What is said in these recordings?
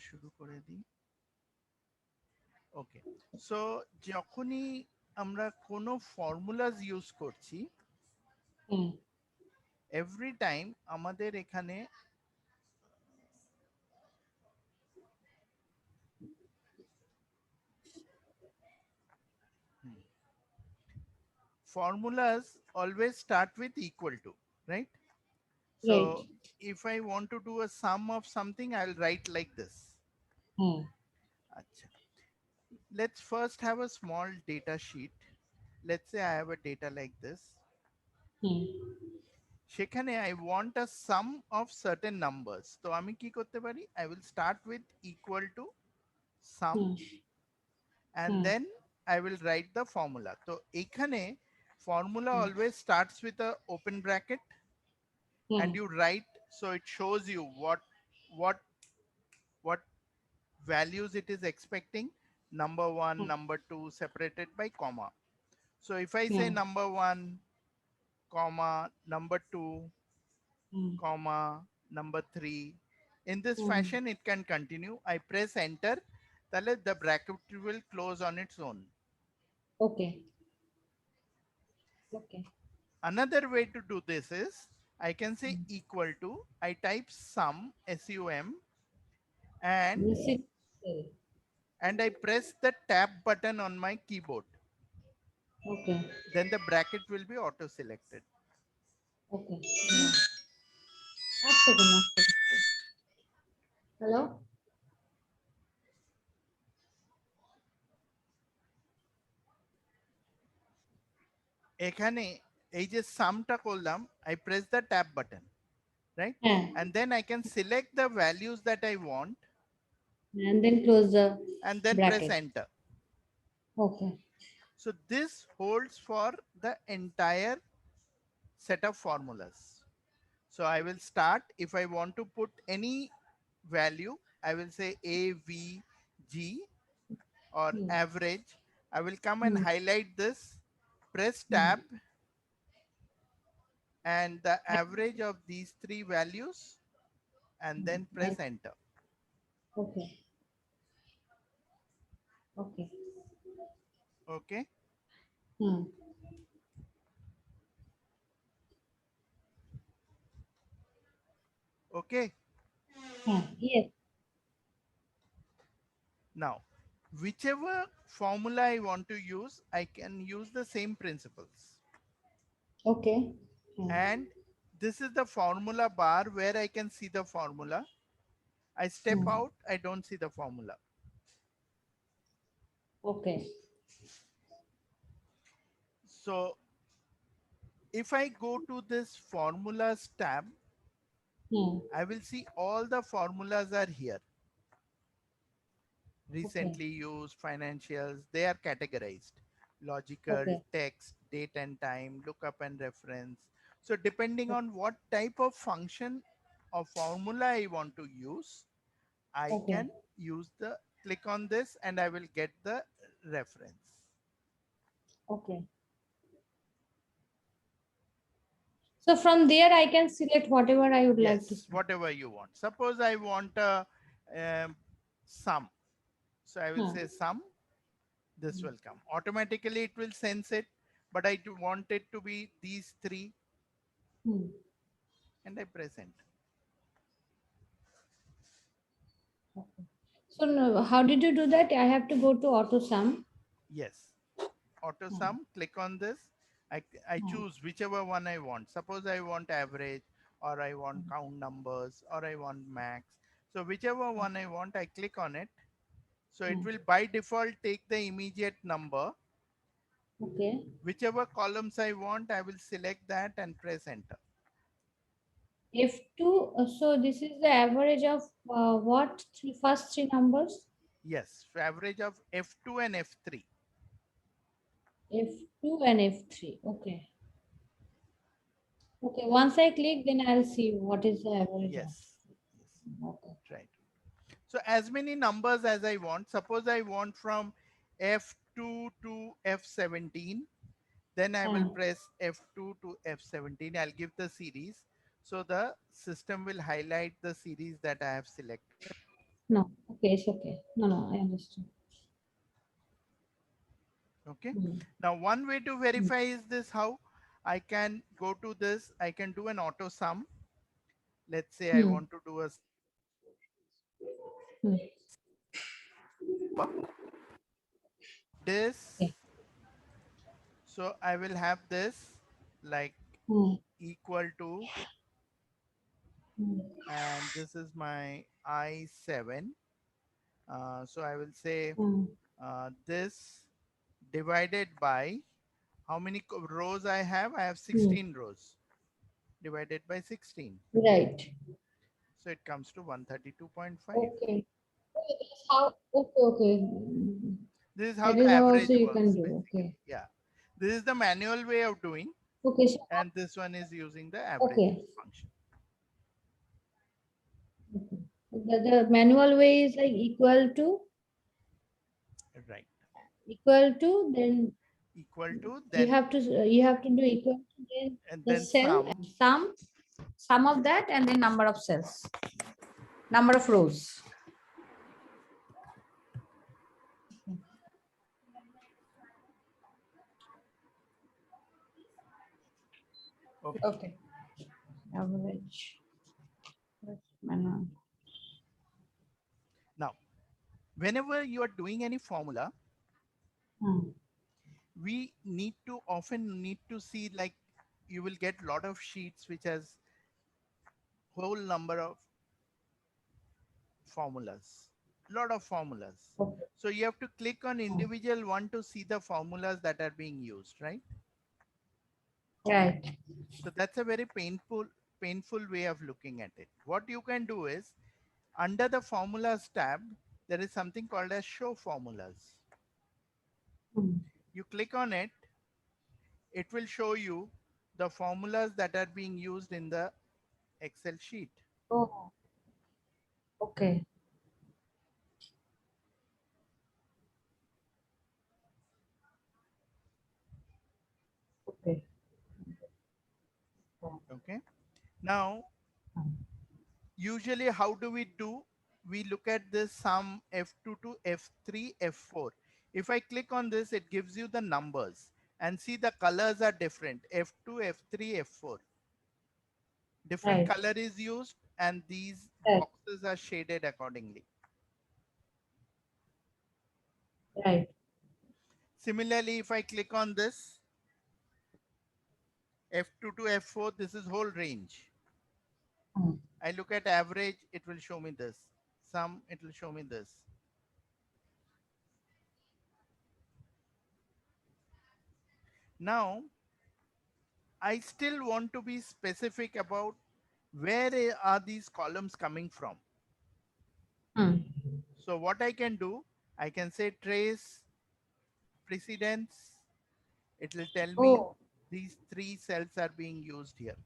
শুরু করে দিই। ওকে, সো যখনই আমরা কোনো ফর্মুলাস ইউজ করছি, হুম এভরি টাইম আমাদের এখানে formulas always start with equal to, right? So right if I want to do a sum of something, I'll write like this. Hmm Acha. Let's first have a small data sheet. Let's say I have a data like this. হুম সেখানে I want a sum of certain numbers. তো আমি কি করতে পারি? I will start with equal to sum hmm and hmm then I will write the formula. তো এখানে formula hmm always starts with a open bracket hmm and you write, so it shows you what what values it is expecting, number one, hmm number two, separated by comma. So if I say hmm number one, comma, number two, hmm comma, number three, in this hmm fashion it can continue. I press enter, তাহলে the bracket will close on its own. Okay okay Another way to do this is I can say equal to, I type sum, sum, and this is I press the tab button on my keyboard. Okay Then the bracket will be auto selected. ওকে এক second hello এখানে এই যে সামটা করলাম, I press the tab button, right? হ্যাঁ And then I can select the values that I want and then close the and then press bracket. enter. Okay. So this holds for the entire set of formulas. So I will start, if I want to put any value, I will say A, V, G or Hmm. average. I will come and Hmm. highlight this, press Hmm. tab, and the average of these three values, and then press And enter. okay. Okay. Okay. Hmm. Okay. Hmm. Yes. Now, whichever formula I want to use, I can use the same principles. Okay. Hmm. And this is the formula bar where I can see the formula. I step Hmm. out, I don't see the formula. Okay. So if I go to this formulas tab, Hmm. I will see all the formulas are here. Okay. Recently used, financials, they are categorized. Logical, Okay. text, date and time, lookup and reference. So depending on what type of function or formula I want to use, I Okay. can use the, click on this and I will get the reference. Okay. So from there I can select whatever I would like to Yes, select. whatever you want. Suppose I want a sum. So I will Hmm. say sum, this will come. Automatically it will sense it, but I do want it to be these three Hmm. and I press enter. Okay. So no, how did you do that? I have to go to auto sum. Yes, auto Hmm. sum, click on this. I Hmm. choose whichever one I want. Suppose I want average or I want Hmm. count numbers or I want max. So whichever one I want, I click on it. So it Hmm. will by default take the immediate number. Okay. Whichever columns I want, I will select that and press enter. F2, so this is the average of what first three numbers? Yes, average of F2 and F3. F2 and F3. Okay. Okay. Once I click, then I'll see what is the average of. Yes, yes, Okay. right. So as many numbers as I want. Suppose I want from F2 to F17. Then I will Uh, press F2 to F17. I'll give the series. So the system will highlight the series that I have selected. No. Okay, it's okay. No, no, I understand. Okay. Mm. Now, one way to Mm. verify is this how I can go to this, I can do an auto sum. Let's say I Mm. want to do a Mm. this. Okay. So I will have this like Mm. equal to, Mm. and this is my I7. So I will say Mm. this divided by how many rows I have? I have Mm. 16 rows divided by 16. Right. So it comes to 132.5. Okay. Okay, that's how. Okay, okay. Mm. This is how That the is how also average you can works do. basically. Okay. Yeah. This is the manual way of doing, Okay. So, and this one is using the average okay. function. Okay. The manual way is like Right. equal to, then Equal to, you then have to you have to do equal to then and the then cell sum. and sum of that and then number of cells, number of rows. Okay. Okay. Average. Manual. Now, whenever you are doing any formula, Hmm. we need to often need to see like you will get lot of sheets which has whole number of formulas, lot of formulas. Okay. So you have to click on Hmm. individual one to see the formulas that are being used, right? Right. So that's a very painful way of looking at it. What you can do is under the formulas tab, there is something called as show formulas. Hmm. You click on it, it will show you the formulas that are being used in the Excel sheet. Oh, okay. Okay. Okay. Now, Hmm. usually how do we do? We look at this sum F2 to F3, F4. If I click on this, it gives you the numbers and see the colors are different. F2, F3, F4. Different Right. color is used and these Right. boxes are shaded accordingly. Right. Similarly, if I click on this F2 to F4, this is whole range. Hmm. I look at average, it will show me this. Sum, it will show me this. Now, I still want to be specific about where are these columns coming from. Hmm. So what I can do, I can say trace precedence. It will tell me Oh, these three cells are being used here.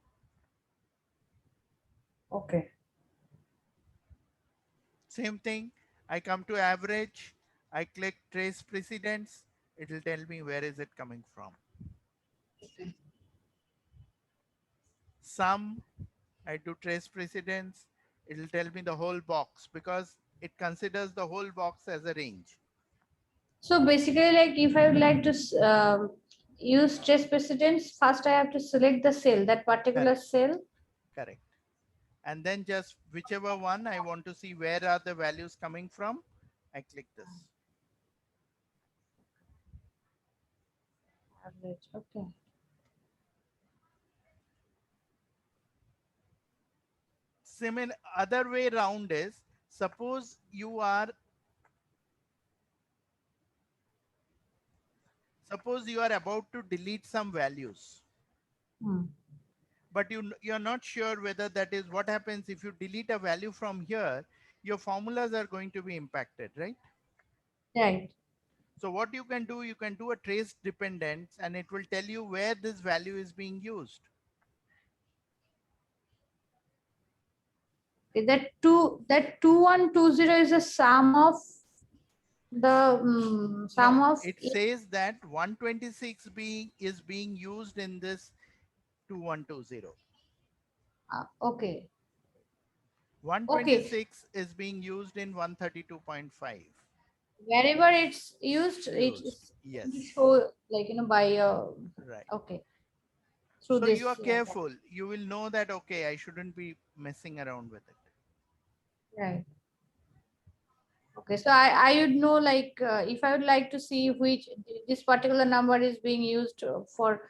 okay. Same thing, I come to average, I click trace precedence, it will tell me where is it coming from. Sum, I do trace precedence, it will tell me the whole box because it considers the whole box as a range. So basically, like if I would like to use trace precedence, first I have to select the cell, that particular Correct, cell. correct. And then just whichever one I want to see where are the values coming from, I click this. Average. Okay. Similar other way around is suppose you are about to delete some values, Hmm. but you're not sure whether that is what happens if you delete a value from here, your formulas are going to be impacted, right? Right. So what you can do a trace dependence and it will tell you where this value is being used. Okay, that 2120 is a sum of the No, sum of it says that 126 is being used in this 2120. okay. Okay, 126 is being used in 132.5. wherever it's used, Used. it's going to Yes. show like by Right. okay, through So you are this careful. You will know that, okay, I shouldn't be messing around with it. right. Okay, so I would know like if I would like to see which this particular number is being used for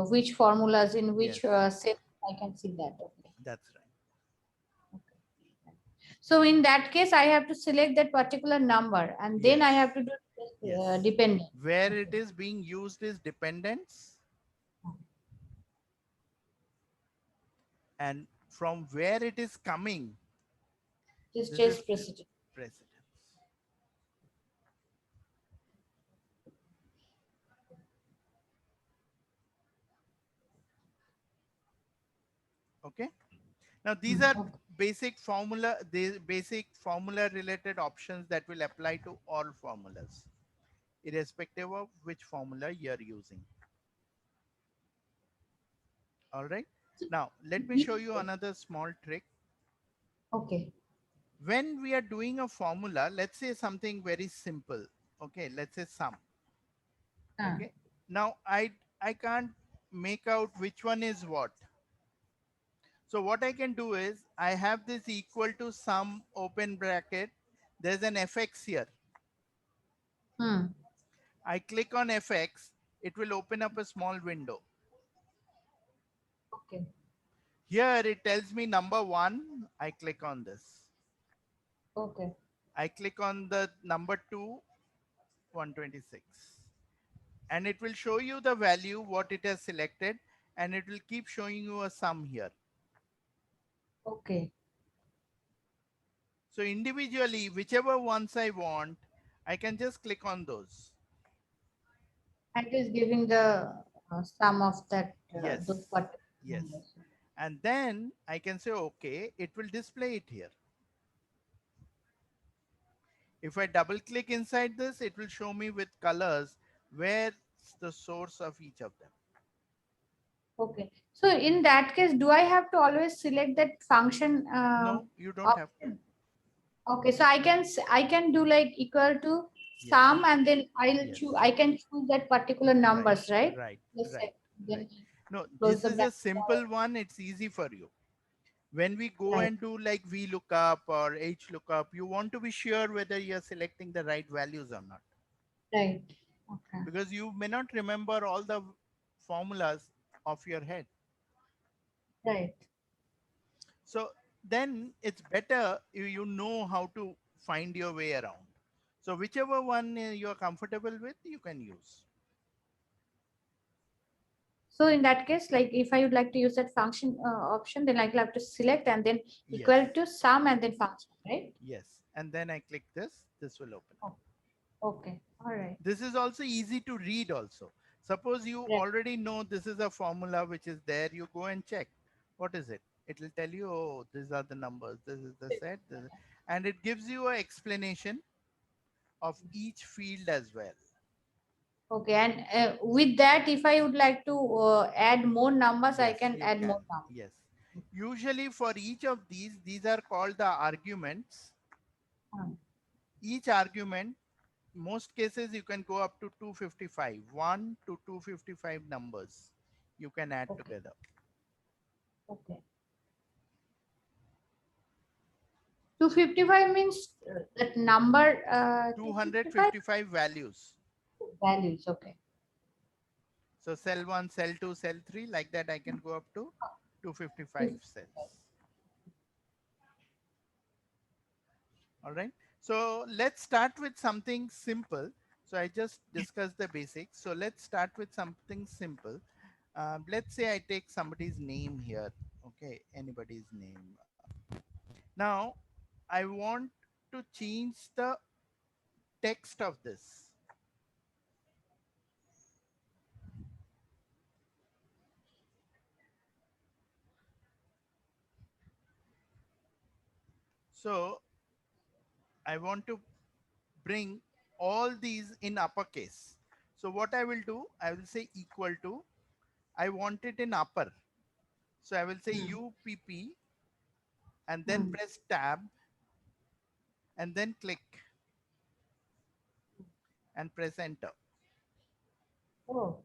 which formulas in which Yes, set, I can see that. Okay. that's right. So in that case, I have to select that particular number and then I Yes. have to do Yes. dependent. Where it Okay. is being used is dependence, and from where it is coming, Just this is test precedent. precedence. Okay. Now these are Okay. basic formula related options that will apply to all formulas, irrespective of which formula you're using. All right. Now let me show you another small trick. Okay. When we are doing a formula, let's say something very simple. Okay, let's say sum. Ah, Okay. Now I can't make out which one is what. So what I can do is I have this equal to sum open bracket. There's an fx here. hmm. I click on fx, it will open up a small window. Okay. Here it tells me number one. I click on this. Okay. I click on the number two, 126. And it will show you the value, what it has selected, and it will keep showing you a sum here. Okay. So individually, whichever ones I want, I can just click on those. And it is giving the sum of that those Yes, particular yes. numbers. And then I can say, okay, it will display it here. If I double click inside this, it will show me with colors where's the source of each of them. Okay. So in that case, do I have to always select that function No, you don't have to. option? Okay, so I can do like equal to Yes, sum and then yes, I can choose that particular right, numbers, right? right, Let's right, say then right. No, close this the is a bracket. simple one. It's easy for you. When we go Right, and do like VLOOKUP or HLOOKUP, you want to be sure whether you're selecting the right values or not, right. Okay, because you may not remember all the formulas of your head. right. So then it's better you know how to find your way around. So whichever one you're comfortable with, you can use. So in that case, like if I would like to use that function option, then I will have to select and then Yes, equal to sum and then function, right? yes. And then I click this, this will open up. Oh, okay, all right. This is also easy to read also. Suppose you Right, already know this is a formula which is there, you go and check. What is it? It will tell you, oh, these are the numbers, this is the set, and it gives you an explanation of each field as well. okay, and with that, if I would like to add more numbers, I Yes, can you add can. more numbers. Yes. Usually for each of these are called the arguments. Hmm. Each argument, most cases you can go up to 255, 1 to 255 numbers you can add Okay, together. okay. 255 means that number 255 255 values. values. Okay. So cell 1, cell 2, cell 3, like that I can go up to 255 255. cells. All right. So let's start with something simple. So I just discussed the basics. So let's start with something simple. Let's say I take somebody's name here. Okay, anybody's name. Now I want to change the text of this. So I want to bring all these in uppercase. So what I will do, I will say equal to, I want it in upper. So I will say Hmm. UPP and then press tab and then click and press enter. Oh,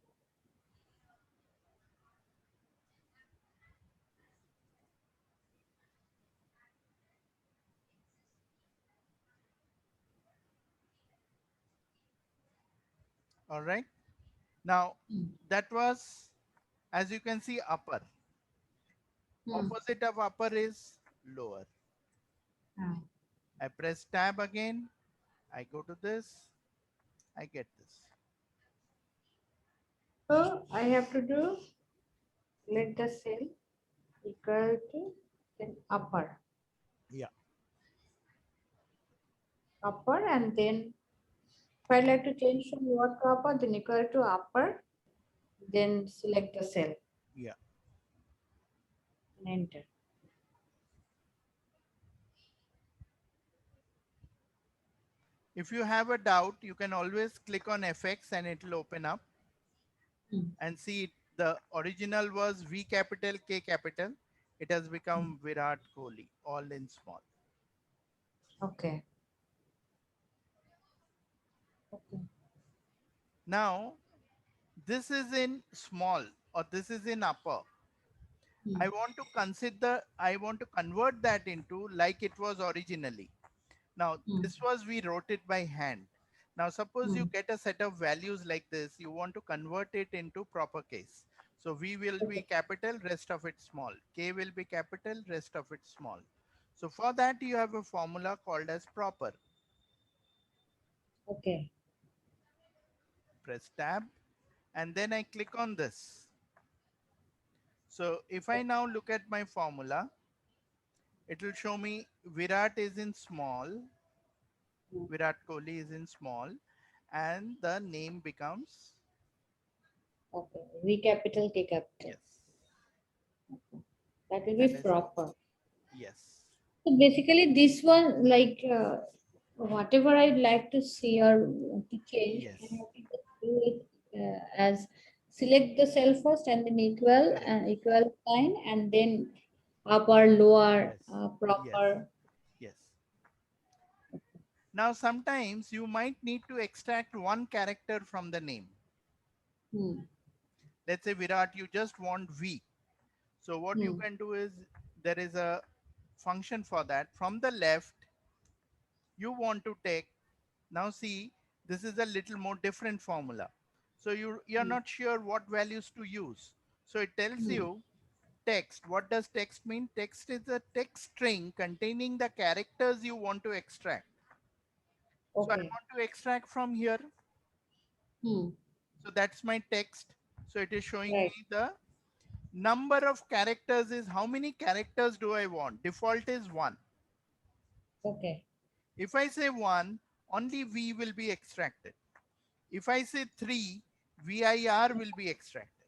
All right. Now mm, that was, as you can see, upper. mm, Opposite of upper is lower. ah. I press tab again. I go to this. I get this. So I have to do let the cell equal to then Yeah. upper, and then if I like to change from lower to upper, then equal to upper, then select the cell Yeah. and enter. If you have a doubt, you can always click on FX and it will open up Mm, and see it. The original was V capital, K capital. It has mm. become Virat Kohli, all in small. Okay. Okay. Now, this is in small or this is in upper. Mm, I want to convert that into like it was originally. Now, mm, this was we wrote it by hand. Now, suppose you mm. get a set of values like this, you want to convert it into proper case. So V will be Okay. capital, rest of it small. K will be capital, rest of it small. So for that, you have a formula called as proper. Okay. Press tab and then I click on this. So if I now look at my formula, it will show me Virat is in small, Mm, Virat Kohli is in small, and the name becomes, okay. V capital, K capital. yes, That will and be I say, proper. yes, So basically, this one, like whatever I'd like to see or to change, yes, I have to just do it as select the cell first and then equal correct, equal sign, and then upper, lower, yes, yes, proper. yes. Now, sometimes you might need to extract one character from the name. Hmm. Let's say Virat, you just want V. So what you Hmm. can do is there is a function for that. From the left, you want to take, now see, this is a little more different formula. So you're Hmm. not sure what values to use. So it tells Hmm. you text. What does text mean? Text is a text string containing the characters you want to extract. So I Okay. want to extract from here. Hmm. So that's my text. So it is showing me Right. the number of characters is how many characters do I want? Default is 1. Okay. If I say 1, only V will be extracted. If I say 3, VIR will be extracted.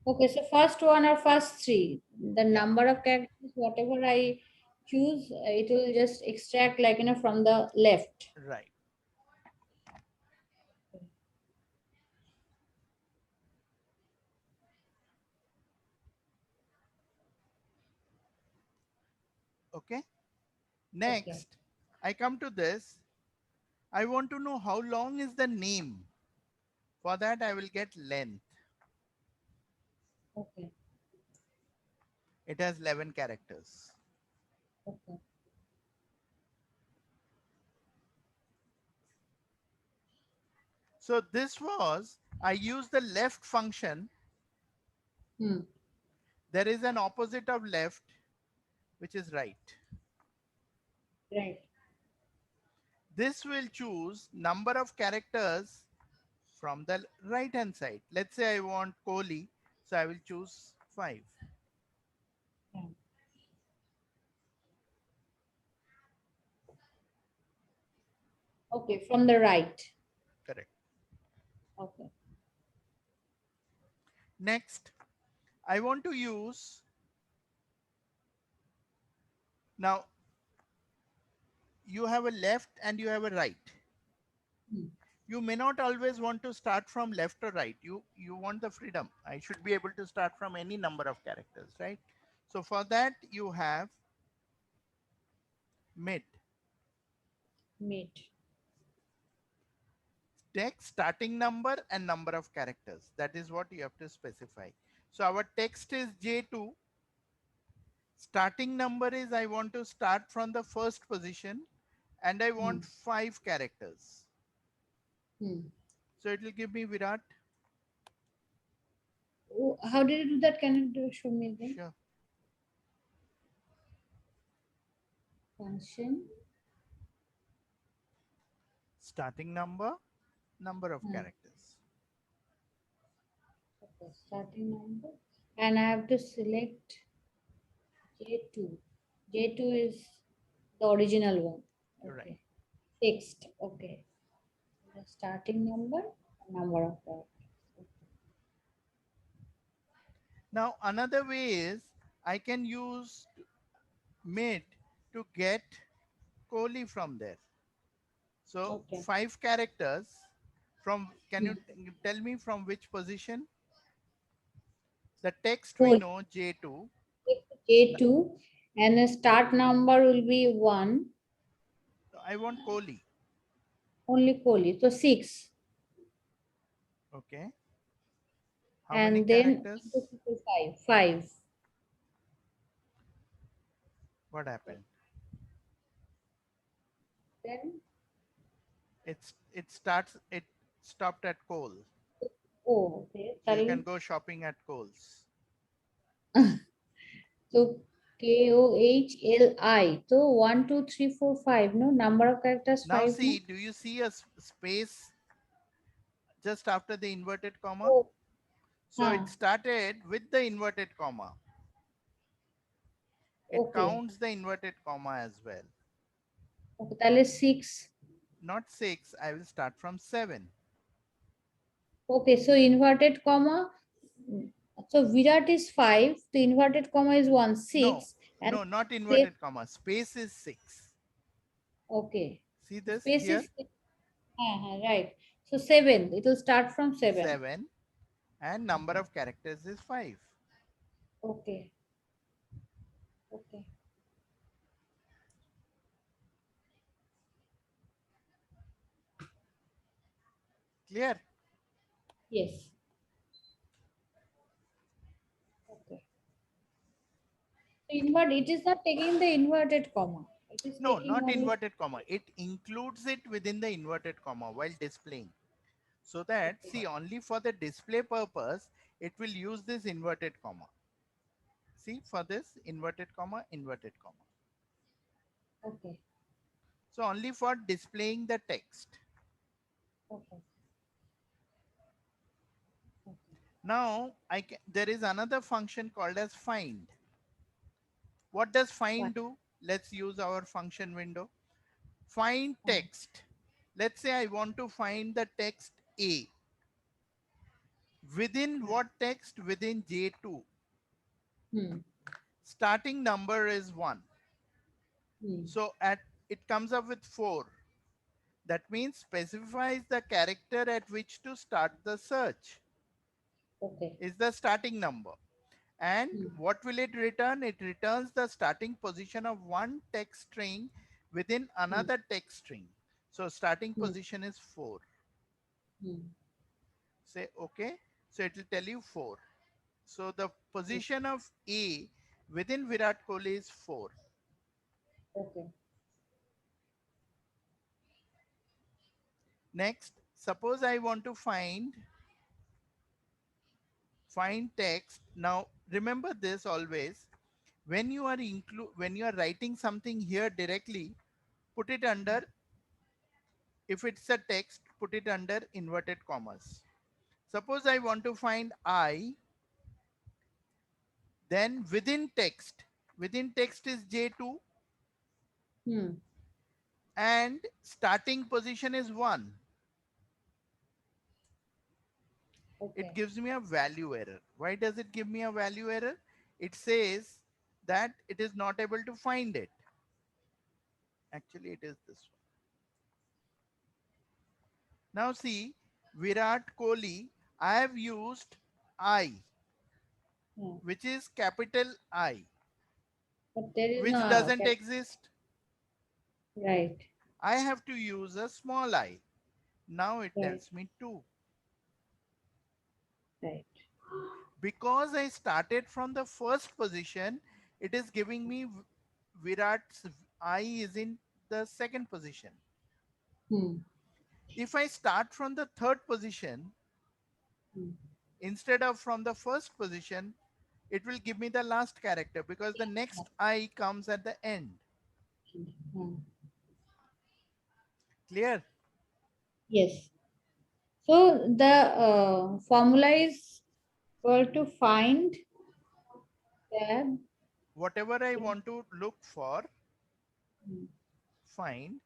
Okay. So first one or first three, the Yeah, number of characters, whatever I choose, it will just extract like from the left. right. Okay. Okay. Next, I come to this. I want to know how long is the name. For that, I will get length. Okay. It has 11 characters. Okay. So this was, I use the left function. Hmm. There is an opposite of left, which is right. Right. This will choose number of characters from the right hand side. Let's say I want Kohli, so I will choose 5. Yeah. Okay. From the right. Correct. Okay. Next, I want to use, now you have a left and you have a right. Hmm. You may not always want to start from left or right. You want the freedom. I should be able to start from any number of characters, right? So for that you have mid. Mid. Text starting number and number of characters. That is what you have to specify. So our text is J2. Starting number is I want to start from the first position and I Hmm. want 5 characters. Hmm. So it will give me Virat. Oh, how did you do that? Can you show me again? Sure. Function. Starting number, number of Hmm. characters. Okay, starting number. And I have to select J2. J2 is the original one. Right. Okay. Text. Okay. The starting number, number of characters. Now another way is I can use mid to get Kohli from there. So Okay. 5 characters from, can Hmm. you tell me from which position? The text we Cool. know J2. J2 and the start number will be 1. I want Kohli. Only Kohli. So 6. Okay. How many And then characters? 5. 5. What happened? Then, It stopped at Kohl. oh, okay. So you can Sorry. go shopping at Kohl's. So Kohli. So 1, 2, 3, 4, 5. No, number of characters Now 5. No. see, do you see a space just after the inverted comma? Oh, So huh. it started with the inverted comma. It Okay. counts the inverted comma as well. Okay. তাহলে 6. Not 6, I will start from 7. Okay. So inverted comma. So Virat is 5. The inverted comma is 1, No, 6. And no, not space. inverted comma. Space is 6. Okay. See this Space here? is right. So 7. It will start from 7. 7. And number Okay. of characters is 5. Okay. Okay. Clear? Yes. Okay. So invert. It is not taking the inverted comma. It is No, taking not only. inverted comma. It includes it within the inverted comma while displaying. So that, Okay. see, only for the display purpose, it will use this inverted comma. See, for this inverted comma, inverted comma. Okay. So only for displaying the text. Okay. Now, there is another function called as find. What does Fine. find do? Let's use our function window. Find Fine. text. Let's say I want to find the text A. Within what text? Within J2. Hmm. Starting number is 1. Hmm. So it comes up with 4. That means specifies the character at which to start the search Okay. is the starting number. And Hmm. what will it return? It returns the starting position of one text string within Hmm. another text string. So starting Hmm. position is 4. Hmm. Say okay. So it will tell you 4. So the Hmm. position of A within Virat Kohli is 4. Okay. Next, suppose I want to find text. Now remember this always. When you are writing something here directly, put it under, if it's a text, put it under inverted commas. Suppose I want to find I, then within text is J2 Hmm. and starting position is 1. It Okay. gives me a value error. Why does it give me a value error? It says that it is not able to find it. Actually, it is this one. Now see, Virat Kohli, I have used I, Hmm. which is capital I, But there is which no doesn't exist. Right. I have to use a small I. Now it Right. tells me 2. Right. Because I started from the first position, it is giving me Virat's I is in the second position. Hmm. If I start from the third position Hmm. instead of from the first position, it will give me the last character because the next I comes at the end. Hmm. Clear? Yes. So the formula is equal to find tab. Whatever I want to look for, Hmm. find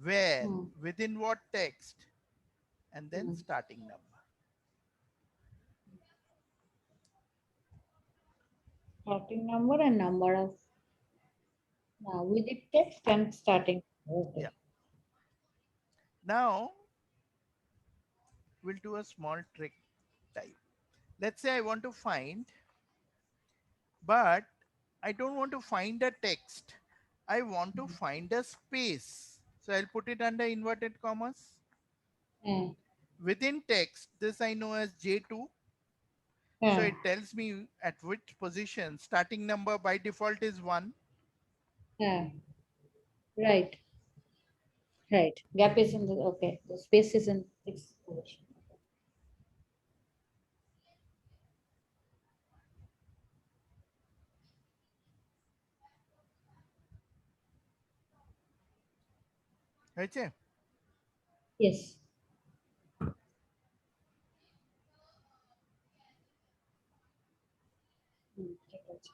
where, Hmm. within what text, and then Hmm. starting number. Starting number and number of now with the text and starting. Yeah. Okay. Now we'll do a small trick type. Let's say I want to find, but I don't want to find a text. I want to find a space. So I'll put it under inverted commas. Hmm. Within text, this I know as J2. So Hmm. it tells me at which position starting number by default is 1. Hmm. Right. Right. Gap is in the okay. The space is in sixth position. হয়েছে? Yes. Hmm. ঠিক আছে।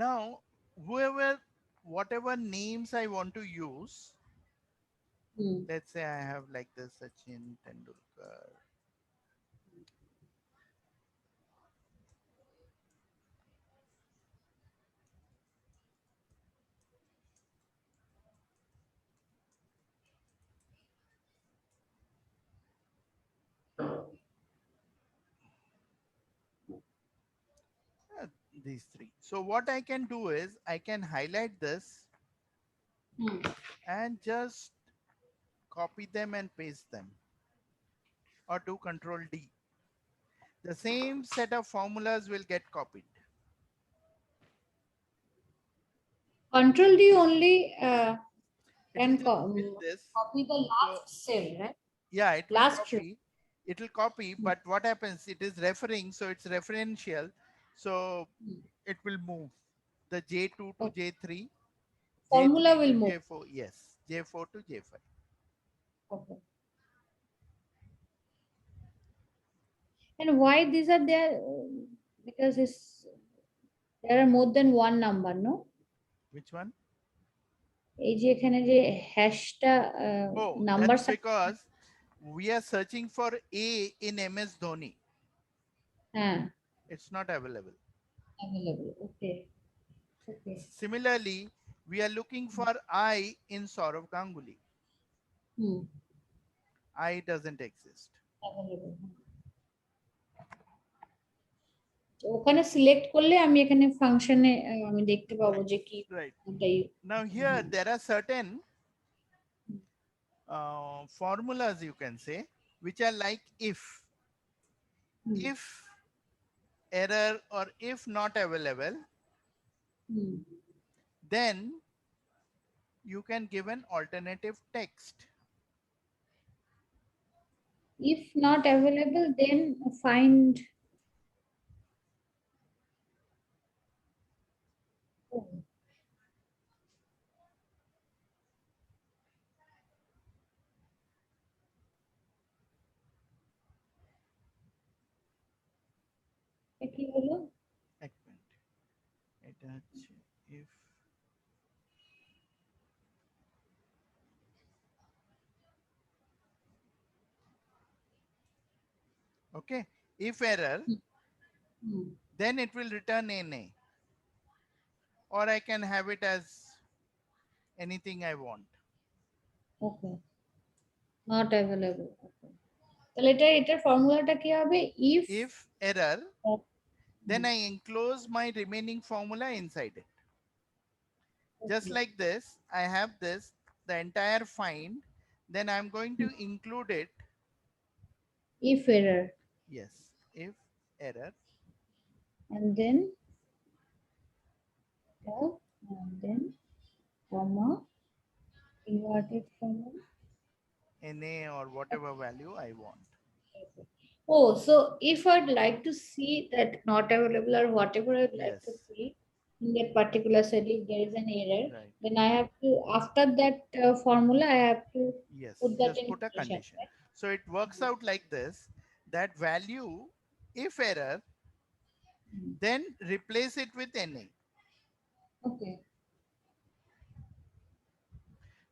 Now, whatever names I want to use, Hmm. let's say I have like this Sachin Tendulkar. uh, these three. So what I can do is I can highlight this Hmm. and just copy them and paste them, or do Control D. The same set of formulas will get copied. Control D only It will can just fill this. copy the So last cell, right? yeah, it will Last row. copy. It will copy, Hmm. but what happens? It is referring, so it's referential. So Hmm. it will move the J2 to Okay. J3, Formula J3 will to move. J4. Yes, J4 to J5. Okay. And why these are there? Because there are more than one number, no? Which one? এই যে এখানে যে হ্যাশটা Oh, number that's because we are searching for A in MS Dhoni. হ্যাঁ It's not available. Available okay okay Similarly, we are looking for I in Saurav Ganguly. Hmm I doesn't exist. Available ওখানে select করলে আমি এখানে ফাংশনে আমি দেখতে পাবো Right. যে কি Right. ওটাই Now here হ্যাঁ there are certain formulas you can say which are like hmm if error or if not available, hmm then you can give an alternative text. if not available then find কি হলো এক minute, এটা হচ্ছে if okay, if error, hmm then it will return NA, or I can have it as anything I want. Okay not available okay তাহলে এটার ফর্মুলাটা কি হবে if If error, then I enclose my remaining formula inside it. Just Okay. like this, I have this, the entire find, then I'm going Hmm. to include it. If error, Yes, if error, and then tab, and then comma, inverted comma. NA or whatever value I want. Okay. Oh, so if I'd like to see that not available or whatever I'd like to Yes, see in that particular cell, if there is an error, right. then I have to, after that formula, I have to Yes, put that just in put a condition, condition. So it works right? out like this, that value, if error, Mhm. then replace it with NA. Okay.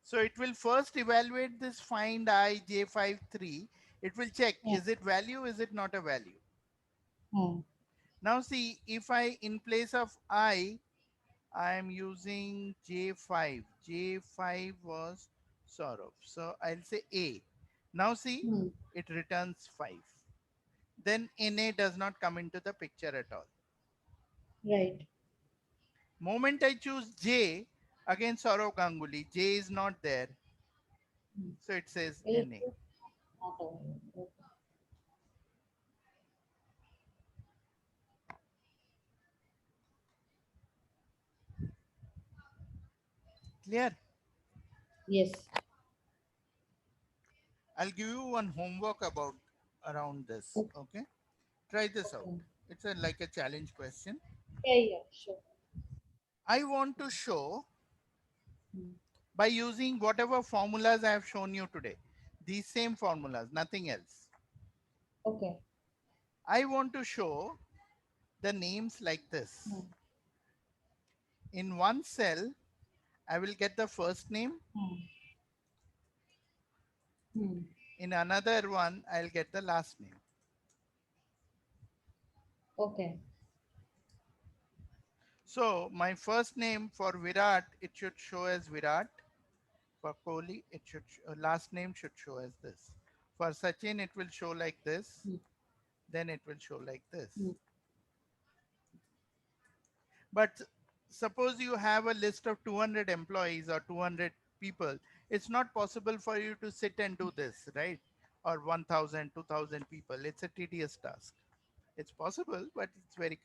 So it will first evaluate this find I J53. It will check, Yeah. is it value, is it not a value? Hmm. Now see, if I, in place of I am using J5. J5 was Saurav. So I'll say A. Now see, Hmm. it returns 5. Then NA does not come into the picture at all. Right. Moment I choose J, again Saurav Ganguly, J is not there. Hmm. So it says It NA. is not available. Okay. Clear? Yes. I'll give you one homework about around this. Okay. Okay? Try this out. Okay. It's a, like a challenge question. Yeah, yeah, sure. I want to show Hmm. by using whatever formulas I have shown you today. These same formulas, nothing else. Okay. I want to show the names like this. Hmm. In one cell, I will get the first name. Hmm. Hmm. In another one, I'll get the last name. Okay. So my first name for Virat, it should show as Virat. For Kohli, it should last name should show as this. For Sachin, it will show like this. Hmm. Then it will show like this. Hmm. But suppose you have a list of 200 employees or 200 people, it's not possible for you to sit and do this, right? Or 1000, 2000 people. It's a tedious task. It's possible, but it's very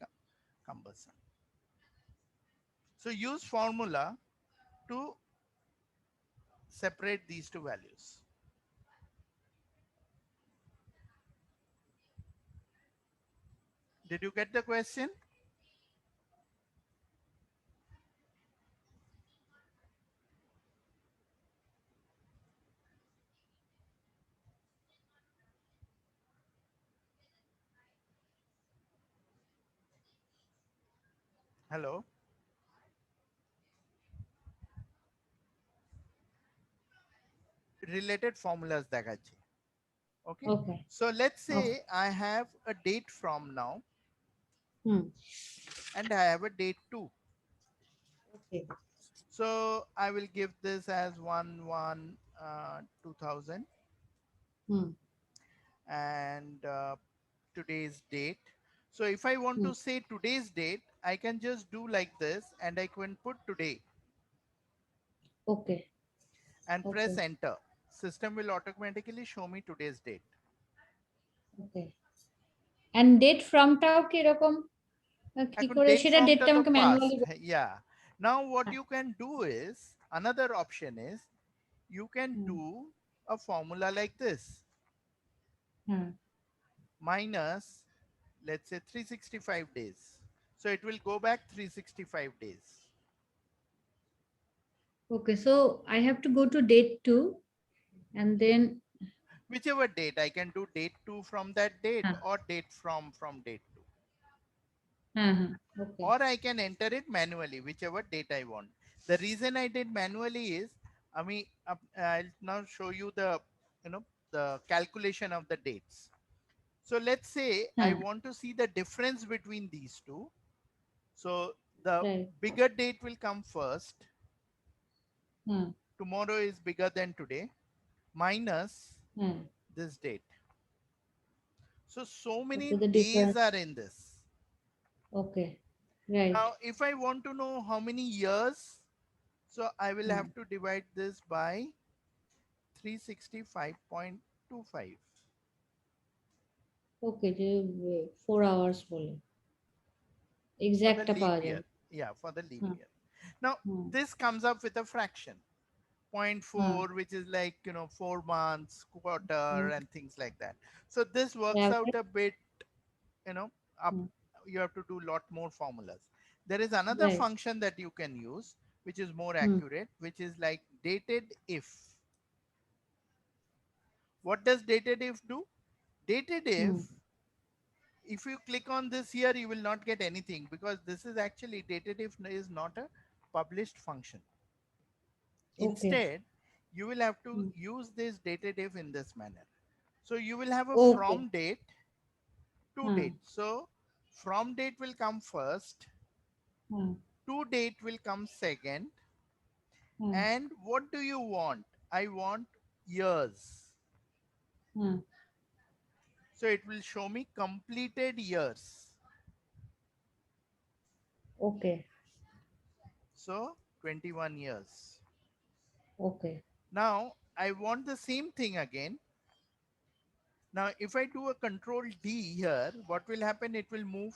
cumbersome. So use formula to separate these two values. Did you get the question? Hello? Related formulas দেখাচ্ছি. Okay. Okay. So let's say Okay. I have a date from now Hmm. and I have a date too. Okay. So I will give this as 1 2000 Hmm. and today's date. So if I want Hmm. to say today's date, I can just do like this and I can put today Okay. and press Okay. enter. System will automatically show me today's date. Okay. And date ফ্রমটাও কি এরকম কি এখন করে date সেটা from ডেটটা to আমাকে past. Manually Yeah. Now what you can do is, another option is, you can hmm do a formula like this. হ্যাঁ Minus, let's say 365 days. So it will go back 365 days. Okay so I have to go to date to and then Whichever date, I can do date 2 from that date হ্যাঁ or date from date 2. হ্যাঁ হ্যাঁ ওকে Or I can enter it manually, whichever date I want. The reason I did manually is, I mean, I'll now show you the, the calculation of the dates. So let's say I হ্যাঁ want to see the difference between these two. So the right bigger date will come first. হ্যাঁ Tomorrow is bigger than today, minus হ্যাঁ this date. So many okay the days difference are in this. Okay right Now, if I want to know how many years, So I will Hmm. have to divide this by 365.25 Okay, যে 4 hours বলে for the exact leap পাওয়া year. যাবে। Yeah, for the leap hmm, year. Now, hmm, this comes up with a fraction, zero point hmm, 0.4, which is like, 4 months, hmm, quarter, and things like that. So this works out তারপরে a bit, you know, up. Hmm, You have to do lot more formulas. There is another right, function that you can use, which is more hmm, accurate, which is like dated if. What does dated if do? Dated hmm, if you click on this here, you will not get anything because this is actually dated if is not a published function. okay, Instead, you will have to hmm, use this dated if in this manner. So you will have a okay, from date to হ্যাঁ, date. So from date will come first, হ্যাঁ, to date will come second. হ্যাঁ, And what do you want? I want years. হ্যাঁ, So it will show me completed years. okay, So 21 years. okay, Now I want the same thing again. Now if I do a control D here, what will happen? It will move.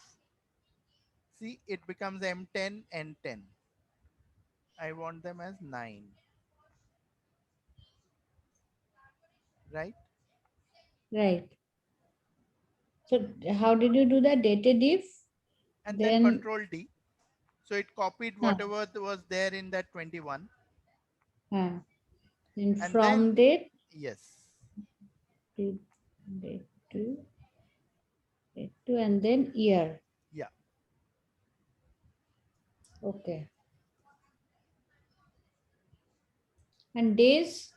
See, it becomes M10 and 10. I want them as 9, right? right. So how did you do that? Dated if, And then then, control D. So it copied হ্যাঁ, whatever was there in that 21. হ্যাঁ, then And from then, date yes, to date to and then year. yeah, Okay. And days?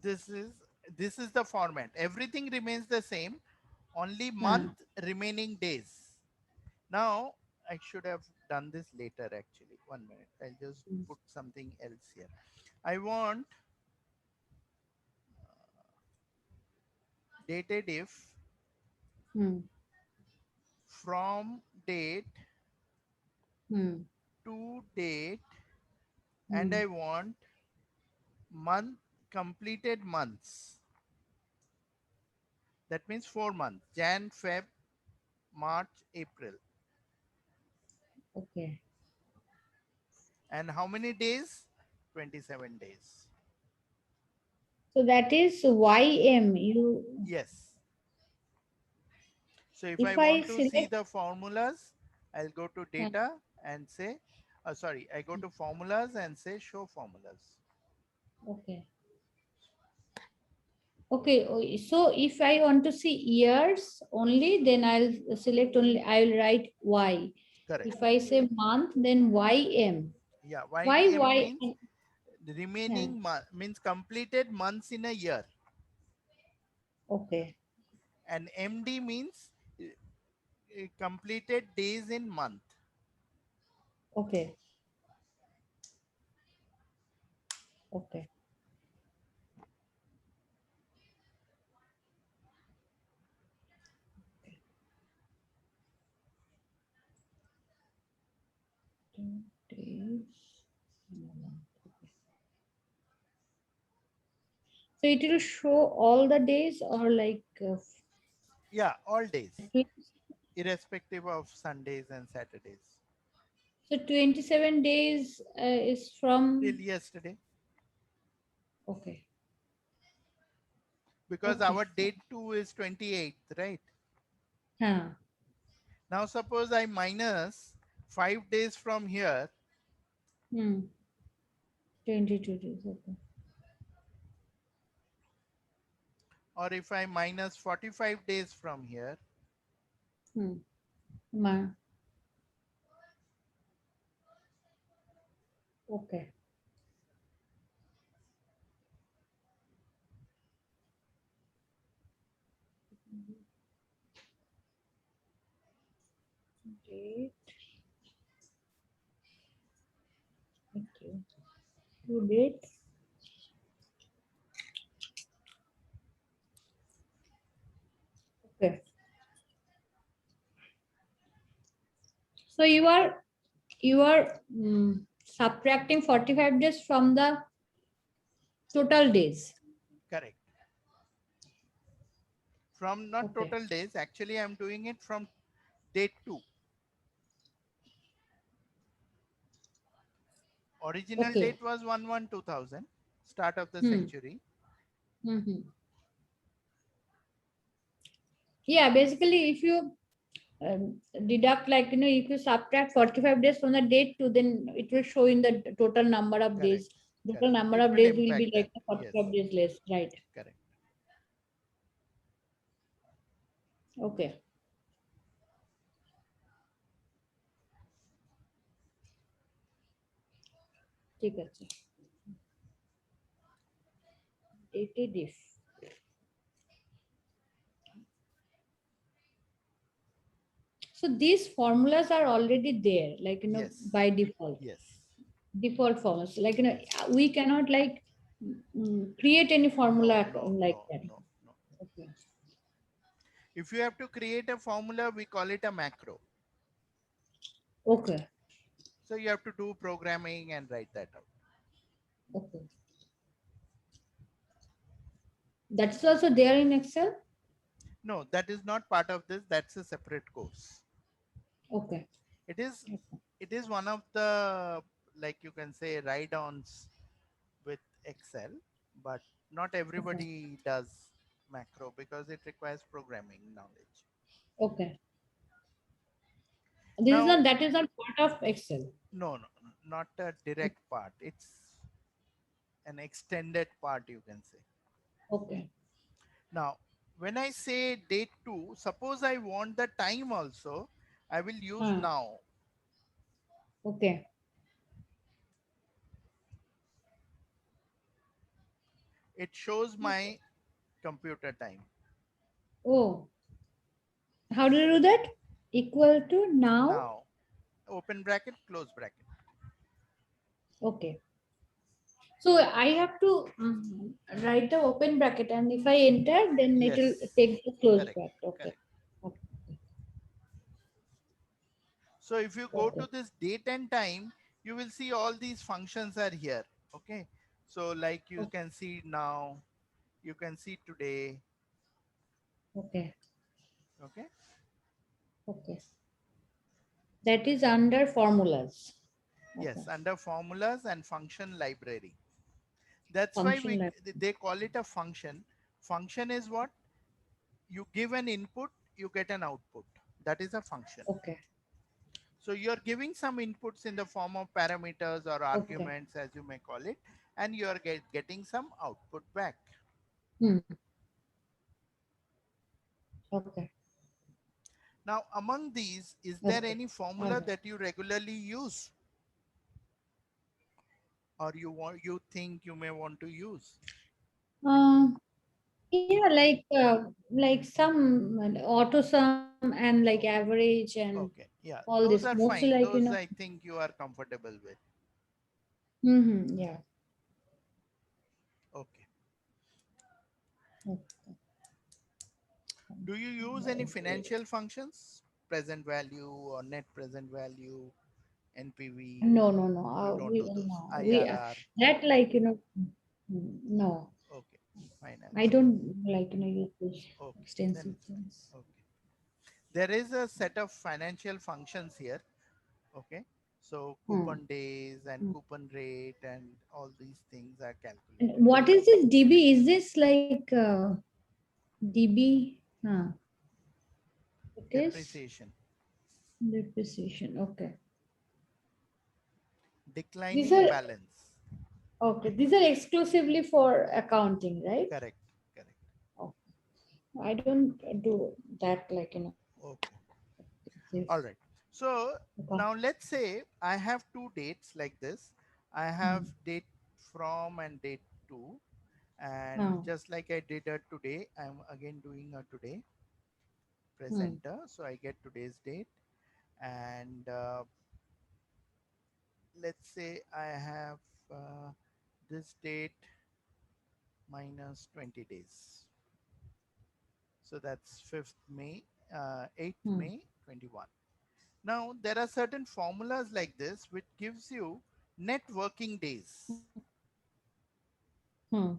this is this is the format. Everything remains the same, only Huh. month remaining days. Now I should have done this later actually. 1 minute. I'll just Mm. put something else here. I want dated if Hmm. from date Hmm. to date, and Hmm. I want month completed months. That means 4 months: Jan, Feb, March, April. Okay. And how many days? 27 days. So that is YM. You, Yes. So if I if I want to see select, the formulas, I'll go to uh, data and say, sorry, I go to formulas and say show formulas. okay. Okay. So if I want to see years only, then I'll select only, I'll write Y. Correct. If I say month, then YM. Yeah. Why YM Y? means Yeah. remaining month, means completed months in a year. Okay. And MD means completed days in month. Okay. Okay. Days. So it will show all the days or like Yeah, all days, fixed? irrespective of Sundays and Saturdays. So 27 days is Till from, yesterday, okay, because okay. our date 2 is 28th, right? Huh. Now suppose I minus 5 days from here, Hmm. 22 days, okay. or if I minus 45 days from here, Hmm. Ma. Okay. Date. Okay. To date. Okay. So you are subtracting 45 days from the total days. Correct. From not Okay. total days, actually I'm doing it from date 2. Original Okay. date was 1/1/2000, start of the Hmm. century. Hmm. Yeah, basically, if you deduct, like, if you subtract 45 days from the date to, then it will show in the total number of Correct. days. Total Correct. number It of will days will be impact that. like the Yes. 45 days less, right? Correct. Okay. ঠিক আছে। Dated if. So these formulas are already there, like, Yes. by default. Yes. Default formulas. Like, Yes. we cannot like create any No, formula no, like no, that. no, no. Okay. If you have to create a formula, we call it a macro. Okay. So you have to do programming and write that out. Okay. That's also there in Excel. No, that is not part of this. That's a separate course. Okay. It is Okay. it is one of the, like you can say, ride-ons with Excel, but not Okay. everybody does macro because it requires programming knowledge. Okay. This is Now, not, that is not part of Excel. no, no, not a direct part. It's an extended part, you can say. Okay. Now, when I say date 2, suppose I want the time also, I will use Huh. now. Okay. It shows Okay. my computer time. Oh, how do you do that? Equal to now. Now, open bracket, close bracket. Okay. So I have to write the open bracket, and if I enter, then it will Yes, take the close correct, bracket. Okay. correct. Okay. So if you go Okay. to this date and time, you will see all these functions are here. Okay. So like you Okay. can see now, you can see today. Okay. Okay. Okay. That is under formulas. Okay. Yes, under formulas and function library. That's why Function lab. they call it a function. Function is what? You give an input, you get an output. That is a function. Okay. So you're giving some inputs in the form of parameters or Okay. arguments, as you may call it, and you're getting some output back. Hmm. Okay. Now, among these, is there Okay. any formula Okay. that you regularly use or you think you may want to use? Yeah, like some auto sum and like average and Okay, yeah, all this. those are Mostly fine. like, Those I think you are comfortable with. yeah. Okay. Okay. Do you use any financial functions? Present value or net present value, NPV? No, no, no. You don't We do those. no. We IRR. that like, no. Okay. I Finance. don't like, use this Okay. Then extensive things. okay. There is a set of financial functions here. Okay. So Hmm. coupon days and Hmm. coupon rate and all these things are And calculated. what is this DB? Is this like DB? It is Depreciation. depreciation. Okay. These Declining are balance. okay. These are exclusively for accounting, right? Correct. Correct. Oh, I don't do that like, Okay. this All right. So account. now let's say I have two dates like this. I have Hmm. date from and date to, and Oh. just like I did a today, I'm again doing a today Hmm. presenter. So I get today's date, and let's say I have this date minus 20 days. So that's 5th May, 8th Hmm. May 21. Now there are certain formulas like this which gives you net working days. Hmm.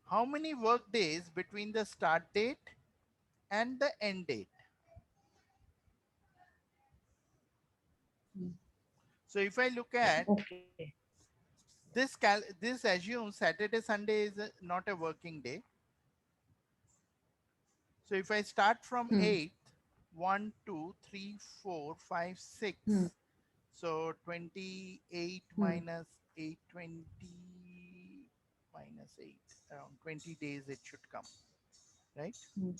How many work days between the start date and the end date? Hmm. So if I look at Okay. this assumes Saturday, Sunday is not a working day. So if I start from Hmm. 8th, 1, 2, 3, 4, 5, 6. Hmm. So 28 Hmm. minus 8, 20 minus 8, around 20 days it should come, right? Hmm.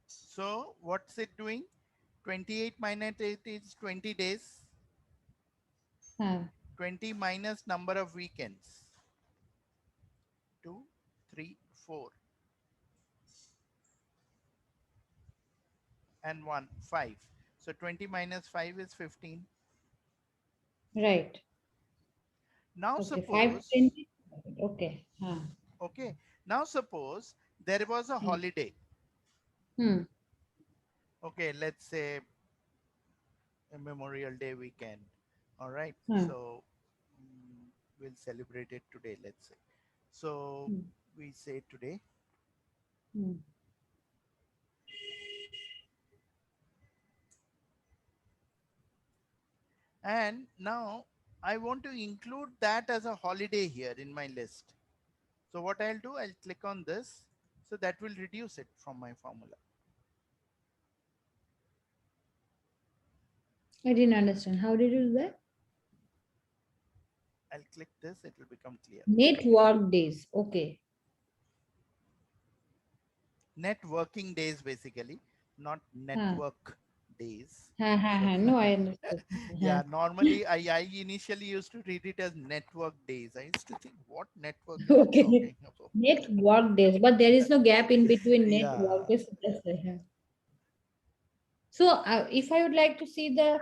So what's it doing? 28 minus 8 is 20 days. Huh. 20 minus number of weekends. 2, 3, 4, and 1, 5. So 20 minus 5 is 15. Right. Now Okay. 5 to suppose, 20. Okay. Huh. okay, now suppose there was a Hmm. holiday. Hmm. Okay, let's say a Memorial Day weekend. All right. Huh. So we'll celebrate it today, let's say. So Hmm. we say today. Hmm. And now I want to include that as a holiday here in my list. So what I'll do, I'll click on this. So that will reduce it from my formula. I didn't understand. How did you do that? I'll click this, it will become clear. Net work days. Okay. Net working days basically, not Huh. network days. Ha ha So ha. No, I understood. Huh. yeah, normally I initially used to read it as network days. I used to think what network is it Okay. talking about? Net work days, but there is no gap in between net Yeah, work days. That's right. Huh. So, if I would like to see the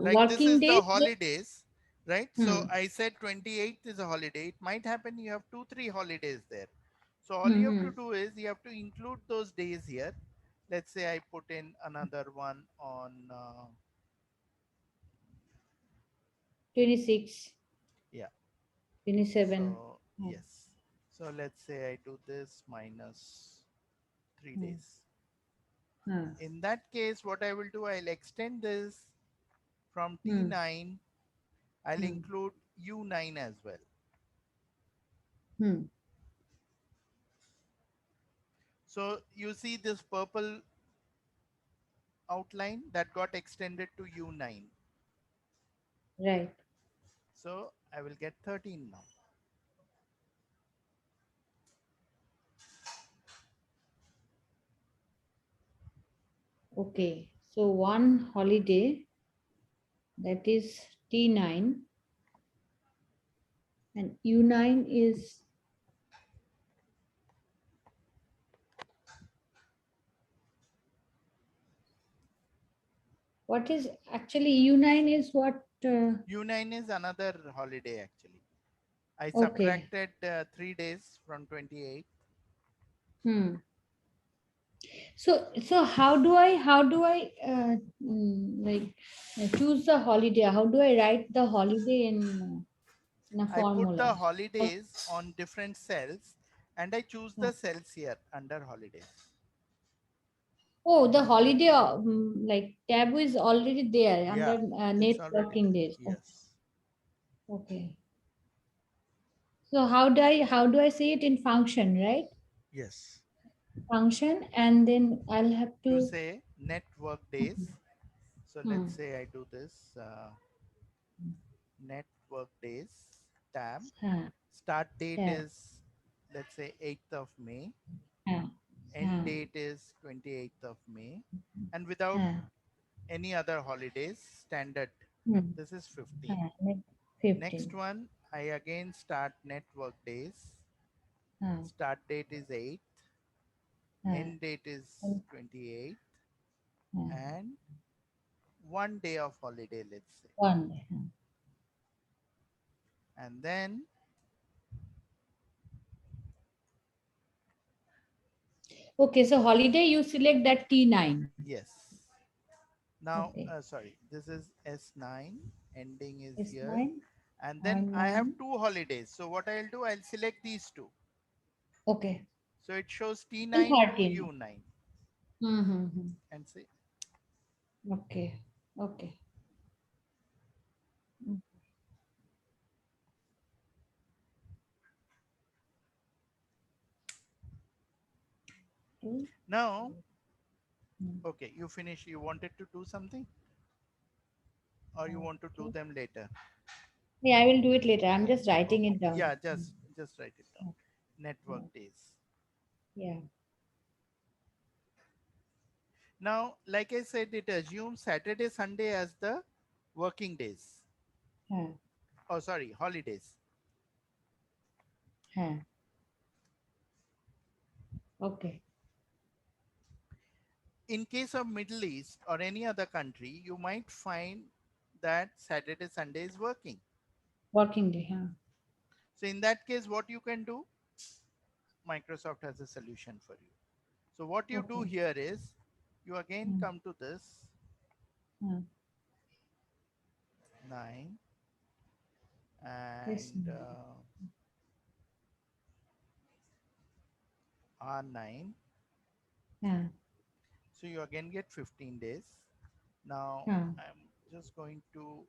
like this working is the days, holidays, right? So hmm, I said 28th is a holiday. It might happen you have 2 3 holidays there. So all hmm, you have hmm, to do is you have to include those days here. Let's say I put in another one on 26, yeah. 27. So Hmm, yes. So let's say I do this minus 3 hmm, days. hmm, In that case, what I will do, I'll extend this from hmm, T9. I'll hmm, include U9 as well. hmm. So you see this purple outline that got extended to U9. Right. So I will get 13 now. Okay. So, one holiday, that is T9, and U9 is, what is actually U9 is what? U9 is another holiday actually. I Okay. subtracted 3 days from 28. Hmm. So how do I like choose the holiday? How do I write the holiday in a I put formula? the holidays on different cells and I choose Uh, the cells here under holidays. Oh, the holiday like tab is already there under Yeah, net it's already working there. days. Oh, Yes. okay. So how do I see it in function, right? Yes. Function, and then I'll have You to. say net work days. So let's Hmm. say I do this net work days tab. Huh, Start date tab. is let's say 8th of May. Huh, End huh, date is 28th of May. And without huh, any other holidays, standard. hmm, This is 15. huh, net Next 15. one, I again start network days. Huh, Start date is 8th. huh, End date is and, 28th. huh. And 1 day of holiday, let's say. One day. Huh. And then Okay, so holiday you select that T9. Yes. Now, Okay. sorry, this is S9, ending is here. S9 And then and I have 9. two holidays. So what I'll do, I'll select these two. Okay. So it shows Till T9 to 13. U9 Mm-hmm. and say, Okay. Okay. Mm. Two. now, Mm. okay, you finish. You wanted to do something or you want to do Okay. them later? Yeah, I will do it later. I'm just writing Okay. it down. Yeah, just write it down. Mm. Network Yeah. days. Yeah. Now, like I said, it assumes Saturday, Sunday as the working days. Huh. Oh, sorry, holidays. Huh. Okay. In case of Middle East or any other country, you might find that Saturday, Sunday is working. Working day. Huh. So in that case, what you can do, Microsoft has a solution for you. So what you do Okay. here is you again Mm. come to this Huh. 9 Yes. and R9. Huh. So you again get 15 days. Now Huh. I'm just going to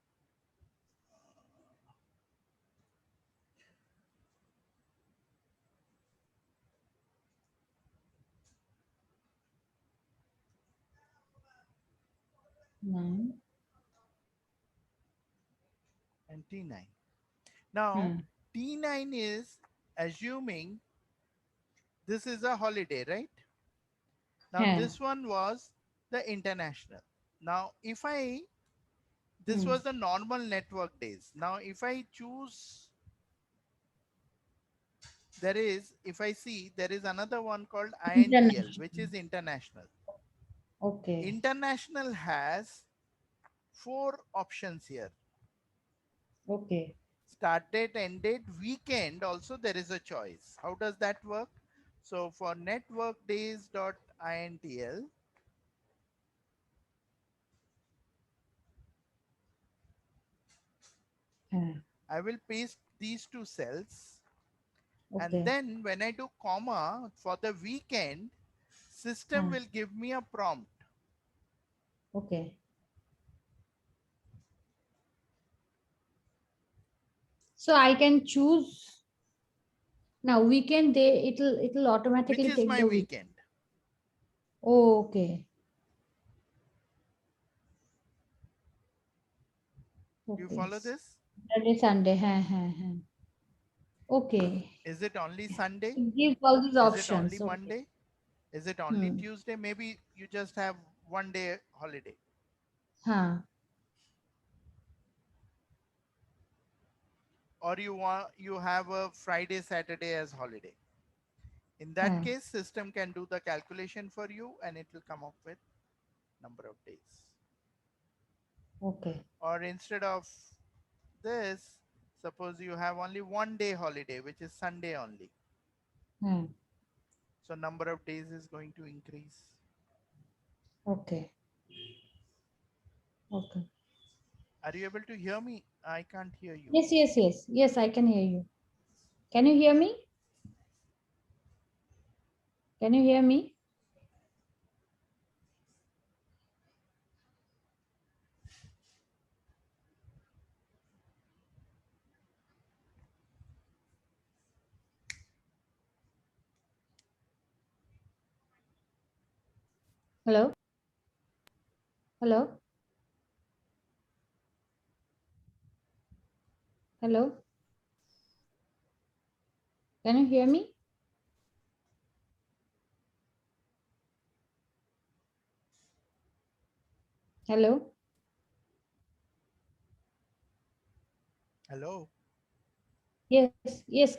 9. and T9. Now Huh. T9 is assuming this is a holiday, right? Now Huh. this one was the international. Now if I, this Hmm. was the normal network days. Now if I choose, there is, if I see, there is another one called INTL, which International. is international. Okay. International has four options here. Okay. Start date, end date, weekend, also there is a choice. How does that work? So for networkdays.intl, Huh. I will paste these two cells, and Okay. then when I do comma for the weekend, system Huh. will give me a prompt. Okay. So I can choose now weekend day. It'll Which automatically is take my the week. weekend? Oh, okay. Do you Okay. follow this? Saturday, Sunday. Huh, huh, huh. Okay. Is it only Sunday? It gives all these Is it only options. Okay. Monday? Is it only Hmm. Tuesday? Maybe you just have one day holiday. Huh. Or you have a Friday, Saturday as holiday. In that Huh. case, system can do the calculation for you and it will come up with number of days. Okay. Or instead of this, suppose you have only one day holiday, which is Sunday only. Hmm. So number of days is going to increase. Okay. Okay. Are you able to hear me? I can't hear you. Yes, yes, yes. Yes, I can hear you. Can you hear me? Can you hear me? Hello? Hello? Hello? Can you hear me? Hello? Hello? Yes, yes.